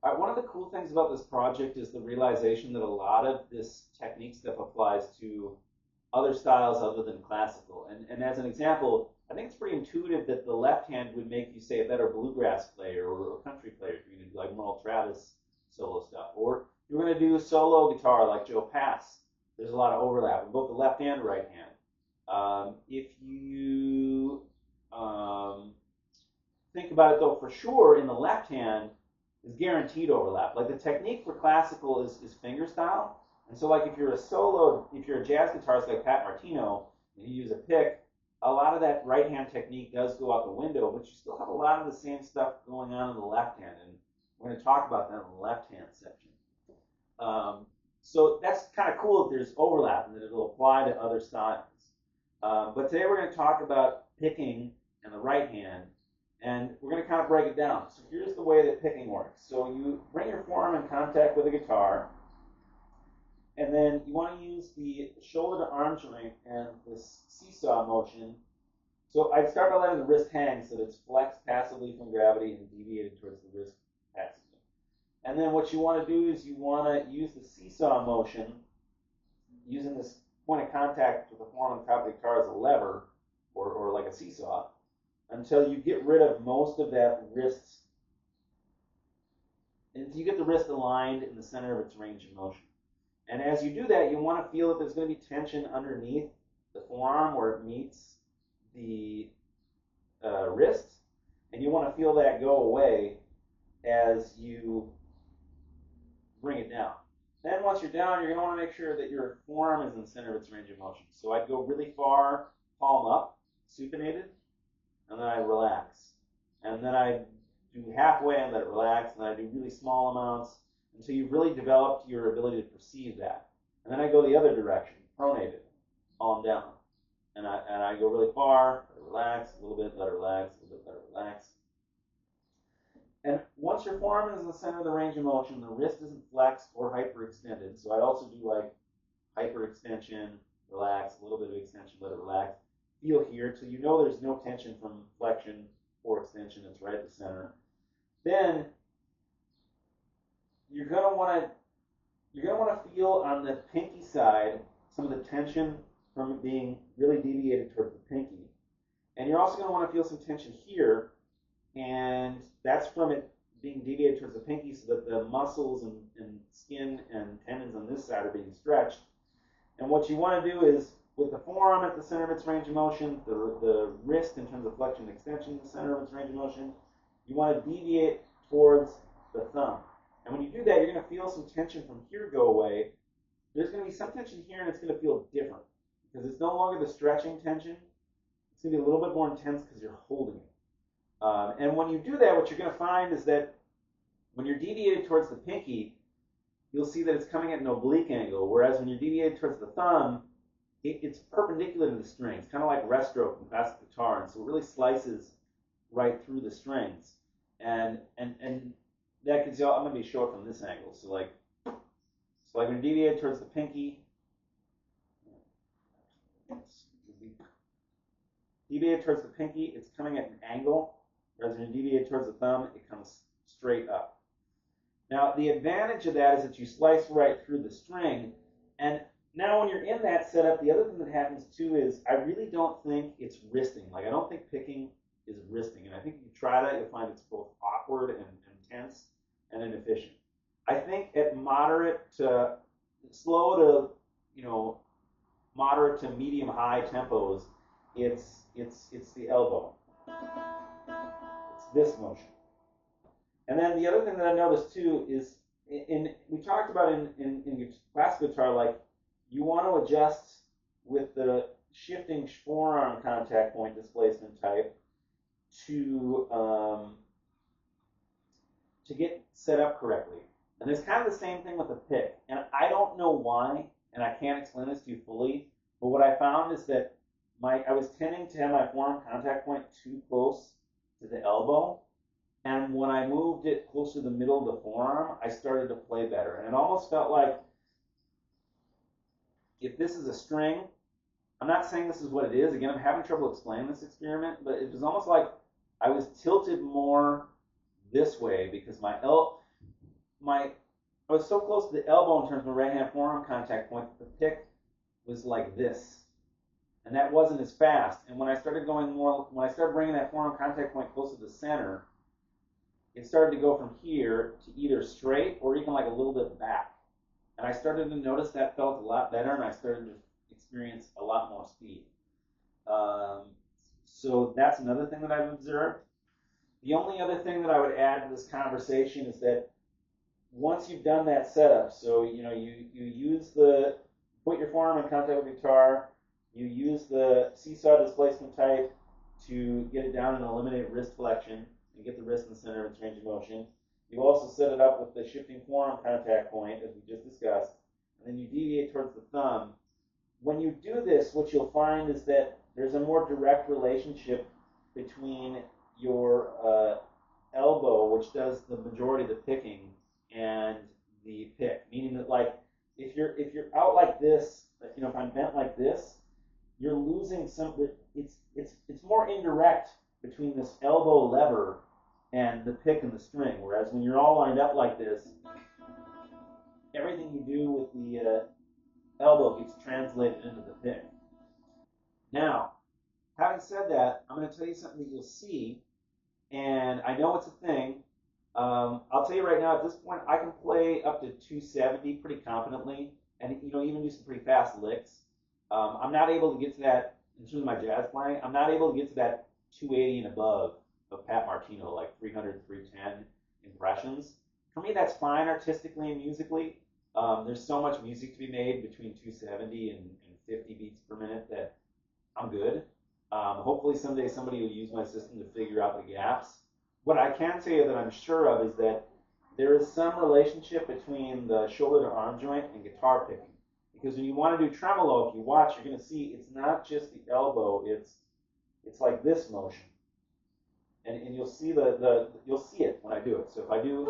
One of the cool things about this project is the realization that a lot of this technique stuff applies to other styles other than classical. And as an example, I think it's pretty intuitive that the left hand would make you, say, a better bluegrass player or a country player if you're going to do like Merle Travis solo stuff. Or you're going to do solo guitar like Joe Pass. There's a lot of overlap in both the left and right hand. If you think about it, though, for sure, in the left hand is guaranteed overlap. Like the technique for classical is finger style. And so like if you're a jazz guitarist like Pat Martino, and you use a pick, a lot of that right hand technique does go out the window, but you still have a lot of the same stuff going on in the left hand. And we're going to talk about that in the left hand section. So that's kind of cool that there's overlap and that it'll apply to other styles. But today we're going to talk about picking and the right hand, and we're going to kind of break it down. So here's the way that picking works. So you bring your forearm in contact with the guitar, and then you want to use the shoulder to arm joint and this seesaw motion. So I start by letting the wrist hang so that it's flexed passively from gravity and deviated towards the wrist passively. And then what you want to do is you want to use the seesaw motion using this point of contact with the forearm on top of the guitar as a lever or like a seesaw until you get rid of most of that wrist, until you get the wrist aligned in the center of its range of motion. And as you do that, you want to feel that there's going to be tension underneath the forearm where it meets the wrist, and you want to feel that go away as you bring it down. Then once you're down, you're going to want to make sure that your forearm is in the center of its range of motion. So I'd go really far, palm up, supinated, and then I relax. And then I do halfway and let it relax, and then I do really small amounts until you've really developed your ability to perceive that. And then I go the other direction, pronated, palm down. And I go really far, let it relax, a little bit, let it relax, a little bit, let it relax. And once your forearm is in the center of the range of motion, the wrist isn't flexed or hyperextended. So I'd also do like hyperextension, relax, a little bit of extension, let it relax. Feel here till you know there's no tension from flexion or extension. It's right at the center. Then you're gonna want to feel on the pinky side some of the tension from it being really deviated towards the pinky, and you're also going to want to feel some tension here, and that's from it being deviated towards the pinky, so that the muscles and skin and tendons on this side are being stretched. And what you want to do is, with the forearm at the center of its range of motion, the wrist in terms of flexion and extension, the center of its range of motion, you want to deviate towards the thumb. And when you do that, you're going to feel some tension from here go away. There's going to be some tension here, and it's going to feel different because it's no longer the stretching tension. It's going to be a little bit more intense because you're holding it. And when you do that, what you're going to find is that when you're deviated towards the pinky, you'll see that it's coming at an oblique angle, whereas when you're deviated towards the thumb, it's perpendicular to the strings, kind of like rest stroke in classic guitar, and so it really slices right through the strings. And that gives you, I'm going to be short from this angle. So like when you're deviated towards the pinky, it's coming at an angle, whereas when you're deviated towards the thumb, it comes straight up. Now, the advantage of that is that you slice right through the string, and now when you're in that setup, the other thing that happens too is I really don't think it's wristing. Like I don't think picking is wristing, and I think if you try that, you'll find it's both awkward and tense and inefficient. I think at moderate to slow to moderate to medium high tempos, it's the elbow. It's this motion. And then the other thing that I noticed too is we talked about in classical guitar, like you want to adjust with the shifting forearm contact point displacement type to get set up correctly. And it's kind of the same thing with the pick. And I don't know why, and I can't explain this to you fully, but what I found is that I was tending to have my forearm contact point too close to the elbow. And when I moved it closer to the middle of the forearm, I started to play better. And it almost felt like if this is a string, I'm not saying this is what it is. Again, I'm having trouble explaining this experiment, but it was almost like I was tilted more this way because my I was so close to the elbow in terms of my right hand forearm contact point that the pick was like this. And that wasn't as fast. And when I started bringing that forearm contact point closer to the center, it started to go from here to either straight or even like a little bit back. And I started to notice that felt a lot better, and I started to experience a lot more speed. So that's another thing that I've observed. The only other thing that I would add to this conversation is that once you've done that setup, so you put your forearm in contact with the guitar, you use the seesaw displacement type to get it down and eliminate wrist flexion and get the wrist in the center of its range of motion. You also set it up with the shifting forearm contact point, as we just discussed, and then you deviate towards the thumb. When you do this, what you'll find is that there's a more direct relationship between your elbow, which does the majority of the picking, and the pick. Meaning that, like, if you're out like this, if I'm bent like this, you're losing some. It's more indirect between this elbow lever and the pick and the string. Whereas when you're all lined up like this, everything you do with the elbow gets translated into the pick. Now, having said that, I'm going to tell you something that you'll see, and I know it's a thing. I'll tell you right now, at this point, I can play up to 270 pretty confidently, and even do some pretty fast licks. I'm not able to get to that in terms of my jazz playing. I'm not able to get to that 280 and above of Pat Martino, like 300, 310 impressions. For me, that's fine artistically and musically. There's so much music to be made between 270 and 50 beats per minute that I'm good. Hopefully someday somebody will use my system to figure out the gaps. What I can tell you that I'm sure of is that there is some relationship between the shoulder to arm joint and guitar picking. Because when you want to do tremolo, if you watch, you're going to see it's not just the elbow, it's like this motion. And you'll see you'll see it when I do it. So if I do,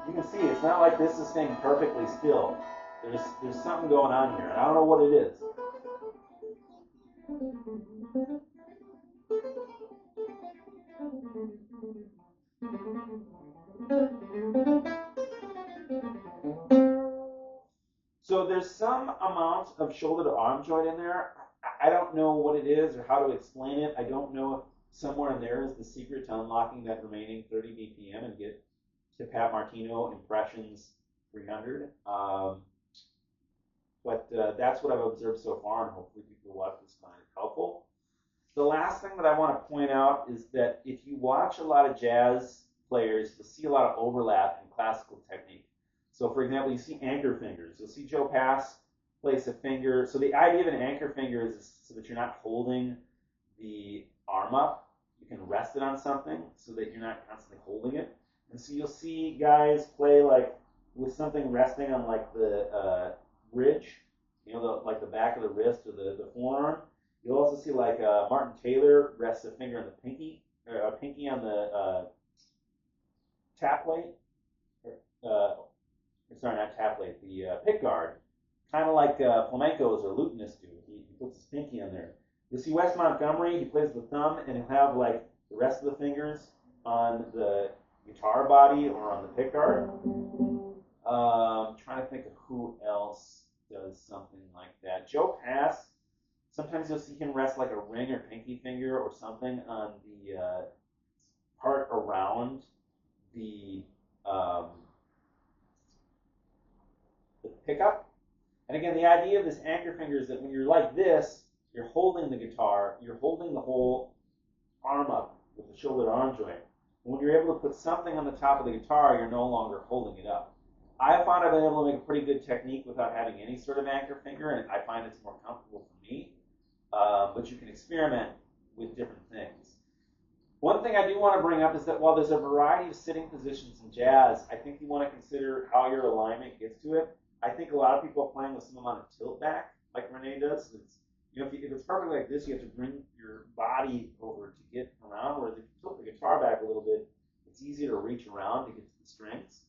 you can see it's not like this is staying perfectly still. There's something going on here. I don't know what it is. So there's some amount of shoulder to arm joint in there. I don't know what it is or how to explain it. I don't know if somewhere in there is the secret to unlocking that remaining 30 BPM and get to Pat Martino impressions 300. But that's what I've observed so far, and hopefully people watch this find it helpful. The last thing that I want to point out is that if you watch a lot of jazz players, you'll see a lot of overlap in classical technique. So, for example, you see anchor fingers. You'll see Joe Pass place a finger. So the idea of an anchor finger is so that you're not holding the arm up. You can rest it on something so that you're not constantly holding it. And so you'll see guys play like with something resting on like the ridge, like the back of the wrist or the forearm. You'll also see like Martin Taylor rests a finger on the pinky, or a pinky on the tap plate. Sorry, not tap plate, the pick guard. Kind of like flamencos or lutenists do. He puts his pinky on there. You'll see Wes Montgomery, he plays the thumb, and he'll have like the rest of the fingers on the guitar body or on the pick guard. Trying to think of who else does something like that. Joe Pass, sometimes you'll see him rest like a ring or pinky finger or something on the part around the pickup. And again, the idea of this anchor finger is that when you're like this, you're holding the guitar, you're holding the whole arm up with the shoulder to arm joint. And when you're able to put something on the top of the guitar, you're no longer holding it up. I found I've been able to make a pretty good technique without having any sort of anchor finger, and I find it's more comfortable for me. But you can experiment with different things. One thing I do want to bring up is that while there's a variety of sitting positions in jazz, I think you want to consider how your alignment gets to it. I think a lot of people are playing with some amount of tilt back, like Rene does. If it's perfectly like this, you have to bring your body over to get around. Whereas if you tilt the guitar back a little bit, it's easier to reach around to get to the strings.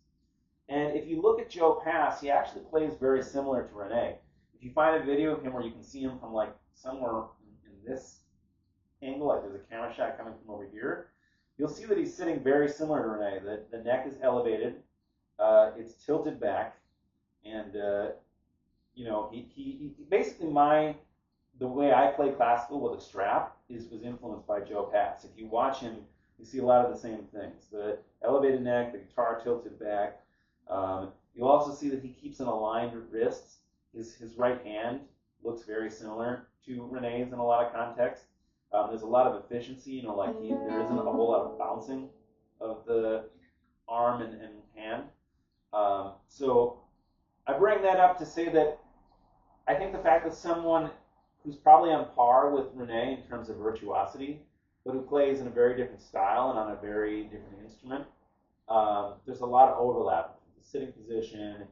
And if you look at Joe Pass, he actually plays very similar to Rene. If you find a video of him where you can see him from like somewhere in this angle, like there's a camera shot coming from over here, you'll see that he's sitting very similar to Rene. The neck is elevated, it's tilted back, and you know, he basically the way I play classical with a strap was influenced by Joe Pass. If you watch him, you see a lot of the same things: the elevated neck, the guitar tilted back. You'll also see that he keeps an aligned wrists. His right hand looks very similar to Rene's in a lot of contexts. There's a lot of efficiency, you know, like there isn't a whole lot of bouncing of the arm and hand. So I bring that up to say that I think the fact that someone who's probably on par with Rene in terms of virtuosity, but who plays in a very different style and on a very different instrument, there's a lot of overlap. The sitting position,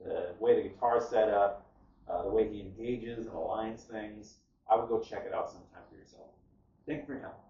the way the guitar's set up, the way he engages and aligns things. I would go check it out sometime for yourself. Thank you for your help.